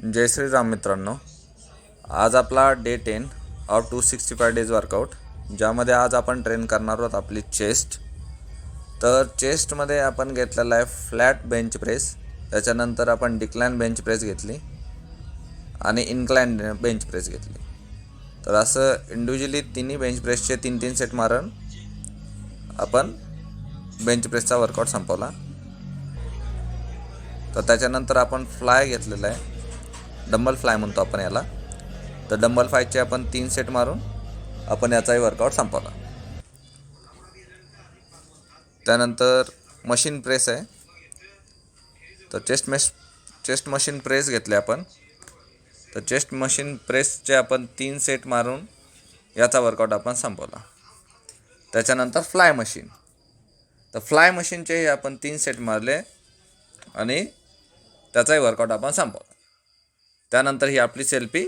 जय श्रीराम मित्रांनो, आज आपला डे 10 ऑफ 265 डेज वर्कआउट, ज्यामध्ये आज आपण ट्रेन करणार आहोत आपली चेस्ट. तर चेस्टमध्ये आपण घेतलेला आहे फ्लॅट बेंच प्रेस, त्याच्यानंतर आपण डिक्लाइन बेंच प्रेस घेतली आणि इन्क्लाइन बेंच प्रेस घेतली. तर असं इंडिव्हिज्युअली तिन्ही बेंच प्रेसचे 3-3 सेट मारून आपण बेंच प्रेसचा वर्कआउट संपवला. तर त्याच्यानंतर आपण फ्लाय घेतलेला आहे, डंबल फ्लाय म्हणतो आपण याला. तर डंबल फ्लायचे आपण 3 सेट मारून आपण याचाही वर्कआउट संपवला. त्यानंतर मशीन प्रेस आहे. तर चेस्ट मशीन प्रेस घेतले आपण. तर चेस्ट मशीन प्रेसचे आपण 3 सेट मारून याचा वर्कआउट आपण संपवला. त्याच्यानंतर फ्लाय मशीन. तर फ्लाय मशीनचेही आपण 3 सेट मारले आणि त्याचाही वर्कआउट आपण संपवला. त्यानंतर ही आपली सेल्फी